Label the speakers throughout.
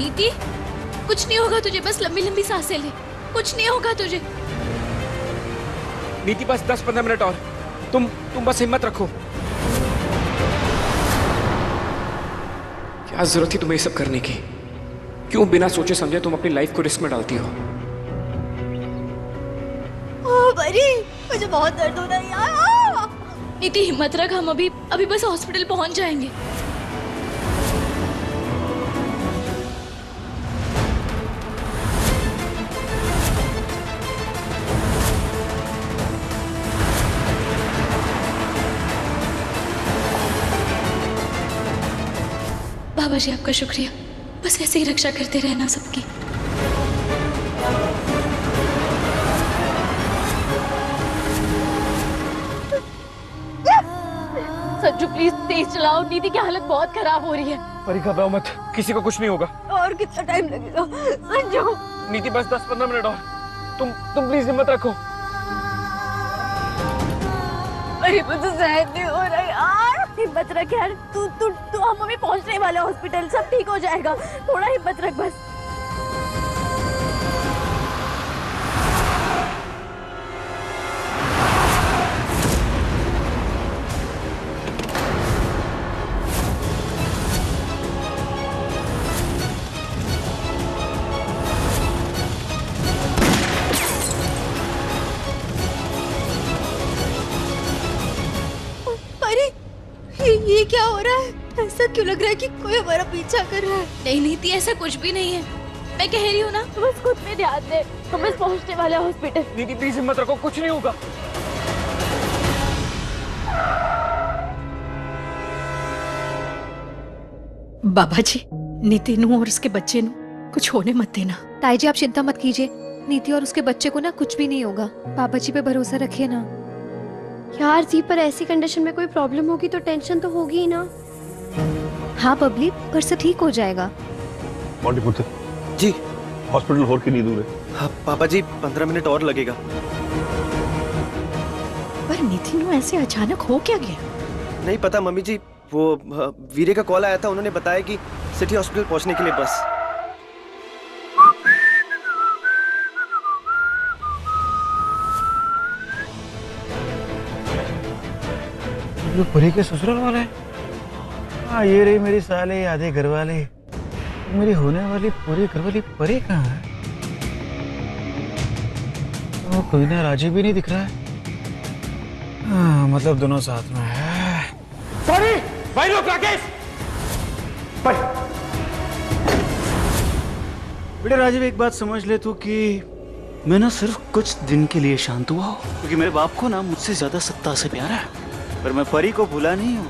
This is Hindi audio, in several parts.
Speaker 1: नीति, कुछ नहीं होगा तुझे, बस लंबी लंबी सांसें ले, कुछ नहीं होगा तुझे।
Speaker 2: नीति बस 10-15 मिनट और, तुम बस हिम्मत रखो। क्या जरूरत थी तुम्हें ये सब करने की? क्यों बिना सोचे समझे तुम अपनी लाइफ को रिस्क में डालती हो?
Speaker 3: परी, मुझे बहुत दर्द हो रहा है यार।
Speaker 1: नीति हिम्मत रख, हम अभी बस हॉस्पिटल पहुंच जाएंगे। बाबा जी आपका शुक्रिया, बस ऐसे ही रक्षा करते रहना सबकी। संजू प्लीज तेज चलाओ, नीति की हालत बहुत खराब हो रही है।
Speaker 2: परी घबराओ मत, किसी को कुछ नहीं होगा।
Speaker 3: और कितना टाइम लगेगा संजू?
Speaker 2: नीति बस 10-15 मिनट और, तुम प्लीज हिम्मत रखो।
Speaker 3: अरे मुझे सहन नहीं हो रहा यार। हिम्मत रख यार, तू हम अभी पहुंचने वाले हॉस्पिटल, सब ठीक हो जाएगा, थोड़ा हिम्मत रख बस। ये क्या हो रहा है? ऐसा क्यों लग रहा है कि कोई हमारा पीछा कर रहा है?
Speaker 1: नहीं नीति, ऐसा कुछ भी नहीं है, मैं कह रही हूँ ना।
Speaker 3: बस खुद में ध्यान दे, हम बस पहुंचने वाले हॉस्पिटल।
Speaker 2: नीति प्लीज हिम्मत रखो, कुछ नहीं होगा।
Speaker 4: बाबा जी, नीति नू और उसके बच्चे नू कुछ होने मत देना।
Speaker 5: ताई जी आप चिंता मत कीजिए, नीति और उसके बच्चे को ना कुछ भी नहीं होगा। बाबा जी पे भरोसा रखिए ना।
Speaker 6: यार जी, पर ऐसी कंडीशन में कोई प्रॉब्लम होगी तो टेंशन तो होगी ही ना।
Speaker 5: हाँ बबली, पर से ठीक हो जाएगा।
Speaker 7: मोंटी पुत्र
Speaker 8: जी,
Speaker 7: हॉस्पिटल और कितनी दूर है?
Speaker 8: हाँ पापा जी, 15 मिनट और लगेगा।
Speaker 4: पर नीति नू ऐसे अचानक हो क्या गया?
Speaker 8: नहीं पता मम्मी जी, वो वीरे का कॉल आया था, उन्होंने बताया कि सिटी हॉस्पिटल पहुंचने के लिए बस।
Speaker 9: ये परी के ससुराल वाला है? हाँ, ये रही मेरी साले आधे घर वाले। मेरी होने वाली पूरी घर वाली परी कहाँ है? तो कोई ना, राजीव भी नहीं दिख रहा है। हाँ, मतलब दोनों साथ में है।
Speaker 2: परी, भाई लोग, राकेश, परी।
Speaker 9: बेटे राजीव, एक बात समझ ले तू कि मैं ना सिर्फ कुछ दिन के लिए शांत हुआ हूँ, क्योंकि मेरे बाप को ना मुझसे ज्यादा सत्ता से प्यार है। पर मैं परी को भूला नहीं हूँ।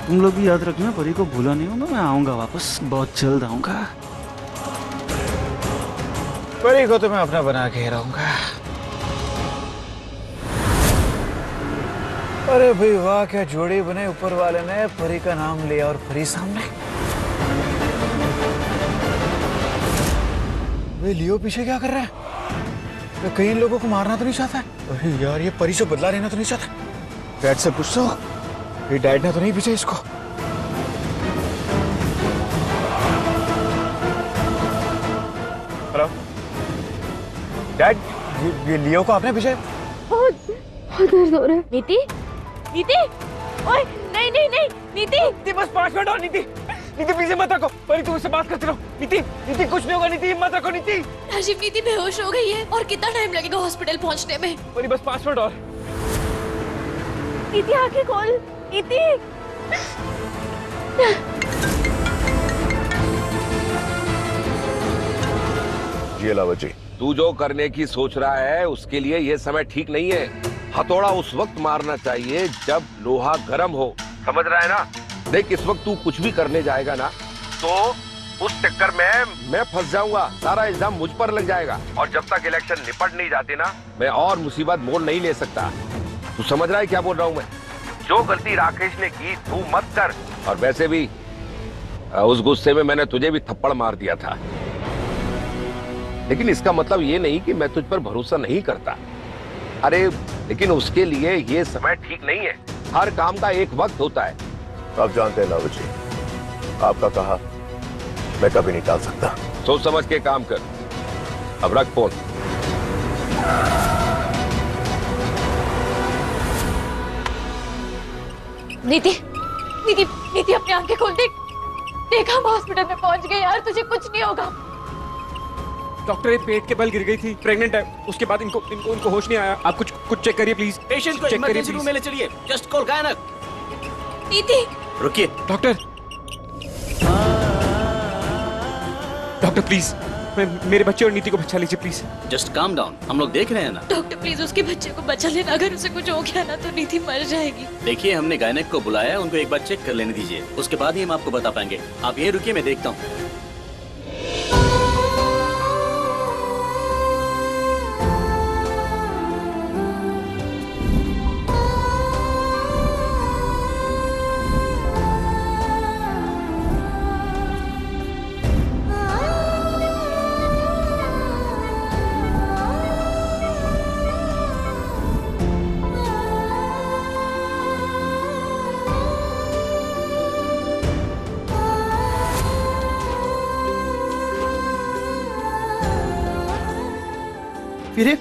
Speaker 9: तुम लोग भी याद रखना, परी को भूला नहीं हूँ मैं आऊंगा वापस, बहुत जल्द आऊंगा। परी को तो मैं अपना बना के रहूंगा। अरे भाई वाह, क्या जोड़ी बने ऊपर वाले ने। परी का नाम लिया और परी सामने। वे लियो पीछे क्या कर रहा है? तो कई लोगों को मारना तो नहीं चाहता है? अरे यार, ये परी से बदला लेना तो नहीं चाहता? डैड से पूछ लो, ये डैड ने तो नहीं पीछे इसको। हेलो डैड, ये लियो को आपने पीछे?
Speaker 3: बहुत दर्द हो रहा है। नीति, नीति, ओए नहीं नहीं नहीं, नीति
Speaker 2: बस 5 मिनट और। नीति प्लीज हिम्मत रखो। परी तुम उससे बात करते रहो। नीति कुछ नहीं होगा। नीति हिम्मत रखो। नीति
Speaker 1: राजीव, नीति बेहोश हो गई है और कितना टाइम लगेगा हॉस्पिटल पहुंचने में?
Speaker 2: परी बस 5 मिनट और।
Speaker 3: नीति आंखें खोल, नीति।
Speaker 7: जी अलावा जी,
Speaker 10: तू जो करने की सोच रहा है उसके लिए ये समय ठीक नहीं है। हथौड़ा उस वक्त मारना चाहिए जब लोहा गर्म हो, समझ रहा है ना? देख, इस वक्त तू कुछ भी करने जाएगा ना तो उस चक्कर में मैं फंस जाऊंगा, सारा इल्जाम मुझ पर लग जाएगा, और जब तक इलेक्शन निपट नहीं जाते ना, मैं और मुसीबत मोल नहीं ले सकता। तू समझ रहा है क्या बोल रहा हूँ मैं? जो गलती राकेश ने की तू मत कर। और वैसे भी उस गुस्से में मैंने तुझे भी थप्पड़ मार दिया था, लेकिन इसका मतलब ये नहीं कि मैं तुझ पर भरोसा नहीं करता। अरे लेकिन उसके लिए ये समय ठीक नहीं है। हर काम का एक वक्त होता है।
Speaker 7: आप जानते हैं लावत जी, आपका कहा मैं कभी नहीं टाल सकता।
Speaker 10: सोच समझ के काम कर। अब रख फोन।
Speaker 1: नीति नीति नीति अपनी आंखें खोल, देख देख हम हॉस्पिटल में पहुंच गए यार, तुझे कुछ नहीं होगा।
Speaker 2: डॉक्टर, ये पेट के बल गिर गई थी, प्रेग्नेंट है। उसके बाद इनको होश नहीं आया। आप कुछ चेक करिए प्लीज।
Speaker 9: पेशेंट को इमरजेंसी रूम में ले चलिए। Just call gynaec.
Speaker 1: नीति
Speaker 8: रुकिए।
Speaker 2: डॉक्टर प्लीज, मेरे बच्चे और नीति को बचा लीजिए प्लीज।
Speaker 9: जस्ट काम डाउन, हम लोग देख रहे हैं ना।
Speaker 1: डॉक्टर प्लीज उसके बच्चे को बचा लेना, अगर उसे कुछ हो गया ना तो नीति मर जाएगी।
Speaker 9: देखिए, हमने गायनक को बुलाया है, उनको एक बार चेक कर लेने दीजिए, उसके बाद ही हम आपको बता पाएंगे। आप ये रुकिए, मैं देखता हूँ।
Speaker 8: वीरे,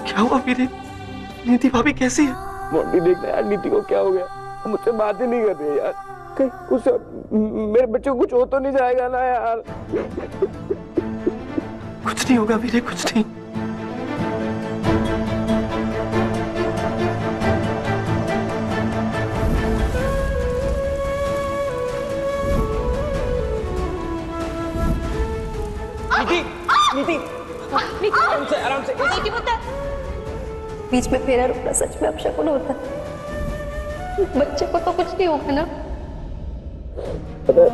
Speaker 2: क्या हुआ वीरे? नीति भाभी कैसी है?
Speaker 11: मोटी देखना यार, नीति को क्या हो गया? मुझसे बात ही नहीं कर रही है यार। कहीं उसे मेरे बच्चे को कुछ हो तो नहीं जाएगा ना यार?
Speaker 2: कुछ नहीं होगा वीरे, कुछ नहीं। नीति आराम से।
Speaker 1: नीति पुत्र,
Speaker 3: बीच में फेरा रुकना सच में अपशकुन होता है। बच्चे को तो कुछ नहीं होगा ना?
Speaker 11: पता है,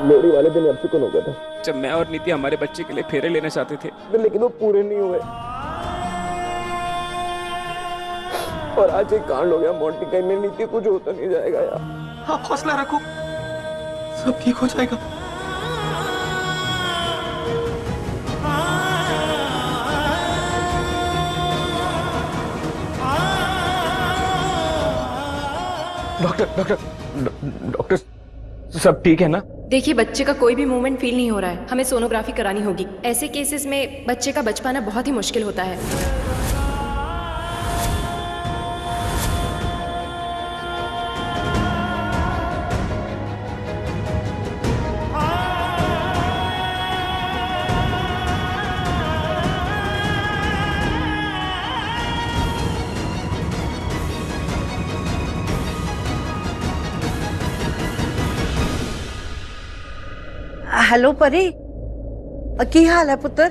Speaker 11: लोहड़ी वाले दिन अपशकुन हो गया था
Speaker 2: जब मैं और नीति हमारे बच्चे के लिए फेरे लेना चाहते थे,
Speaker 11: लेकिन वो पूरे नहीं हुए। और आज एक कांड हो गया मोंटी, कहीं में नीति कुछ होता नहीं जाएगा यार।
Speaker 2: आप हौसला रखो, सब ठीक हो जाएगा। डॉक्टर सब ठीक है ना?
Speaker 12: देखिए, बच्चे का कोई भी मूवमेंट फील नहीं हो रहा है, हमें सोनोग्राफी करानी होगी। ऐसे केसेस में बच्चे का बच पाना बहुत ही मुश्किल होता है।
Speaker 13: हेलो परी, की हाल है पुत्र?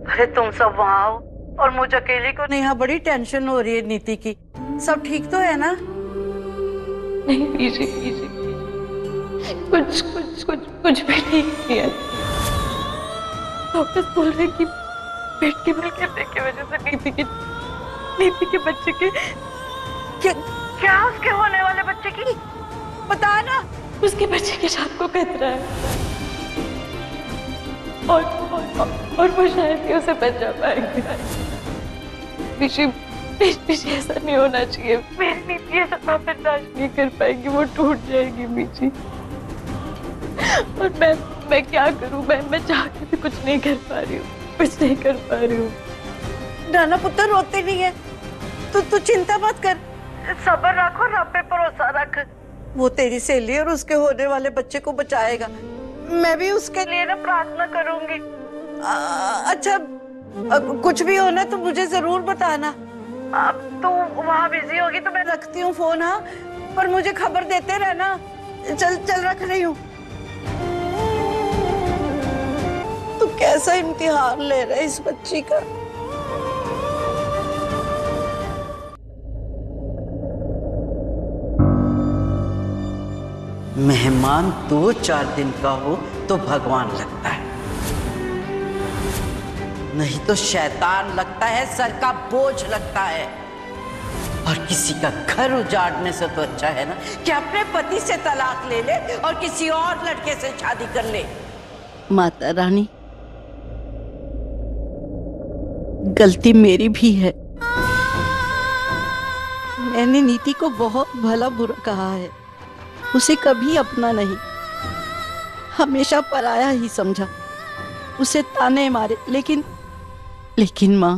Speaker 13: अरे तुम सब वहाँ आओ और मुझे अकेले को नहीं, यहाँ बड़ी टेंशन हो रही है नीति की। सब ठीक तो है ना?
Speaker 1: नहीं पीछे कुछ भी ठीक नहीं है। डॉक्टर बोल रहे कि पेट के बल गिरने की वजह से नीति के बच्चे के
Speaker 13: क्या उसके होने वाले बच्चे की? बता ना।
Speaker 1: उसके बच्चे के साथ को खतरा है और वो शायद ही उसे बचा पाएगा। पीछे ऐसा नहीं होना चाहिए। मेरी नीति ऐसा बर्दाश्त नहीं कर पाएगी, वो टूट जाएगी पीछे। और मैं क्या करूं? मैं चाह के भी कुछ नहीं कर पा रही हूँ, कुछ नहीं कर पा रही हूँ।
Speaker 13: नाना पुत्र रोते नहीं है, तू चिंता मत कर, सब्र रखो, रब पे भरोसा रख। वो तेरी सहेली और उसके होने वाले बच्चे को बचाएगा। मैं भी उसके लिए ना प्रार्थना करूंगी। अच्छा, कुछ भी होना तो मुझे जरूर बताना। अब तू वहाँ बिजी होगी तो मैं रखती हूँ फोन। हाँ, पर मुझे खबर देते रहना। चल रख रही हूँ। तू कैसा इम्तिहान ले रहा है इस बच्ची का? मेहमान 2-4 दिन का हो तो भगवान लगता है, नहीं तो शैतान लगता है, सर का बोझ लगता है। और किसी का घर उजाड़ने से तो अच्छा है ना कि अपने पति से तलाक ले ले और किसी और लड़के से शादी कर ले। माता रानी, गलती मेरी भी है। मैं मैंने नीति को बहुत भला बुरा कहा है, उसे कभी अपना नहीं, हमेशा पराया ही समझा, उसे ताने मारे। लेकिन माँ,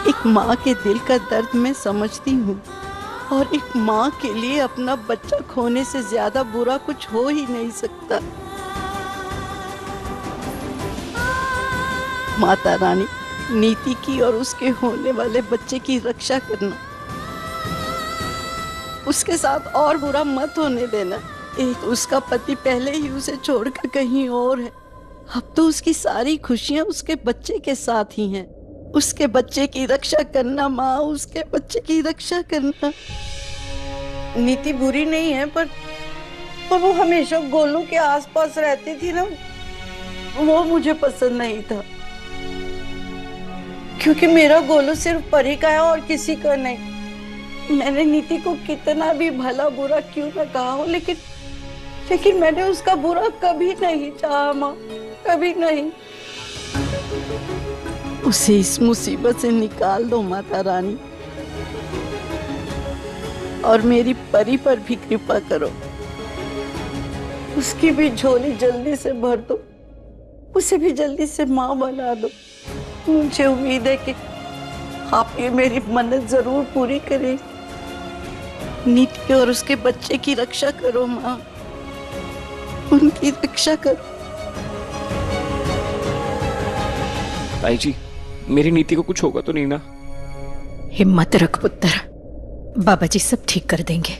Speaker 13: एक माँ के दिल का दर्द मैं समझती हूँ, और एक माँ के लिए अपना बच्चा खोने से ज्यादा बुरा कुछ हो ही नहीं सकता। माता रानी, नीति की और उसके होने वाले बच्चे की रक्षा करना, उसके साथ और बुरा मत होने देना। एक उसका पति पहले ही उसे छोड़कर कहीं और है, अब तो उसकी सारी खुशियां उसके बच्चे के साथ ही हैं। उसके बच्चे की रक्षा करना माँ, उसके बच्चे की रक्षा करना। नीति बुरी नहीं है, पर वो हमेशा गोलू के आसपास रहती थी ना, वो मुझे पसंद नहीं था, क्योंकि मेरा गोलू सिर्फ परी का है और किसी का नहीं। मैंने नीति को कितना भी भला बुरा क्यों ना कहा हो, लेकिन मैंने उसका बुरा कभी नहीं चाहा माँ, कभी नहीं। उसे इस मुसीबत से निकाल दो माता रानी, और मेरी परी पर भी कृपा करो, उसकी भी झोली जल्दी से भर दो, उसे भी जल्दी से माँ बना दो। मुझे उम्मीद है कि आप ये मेरी मन्नत जरूर पूरी करें। नीति और उसके बच्चे की रक्षा करो माँ, उनकी रक्षा करो।
Speaker 2: ताई जी, मेरी नीति को कुछ होगा तो नहीं ना?
Speaker 4: हिम्मत रख पुत्र, बाबा जी सब ठीक कर देंगे।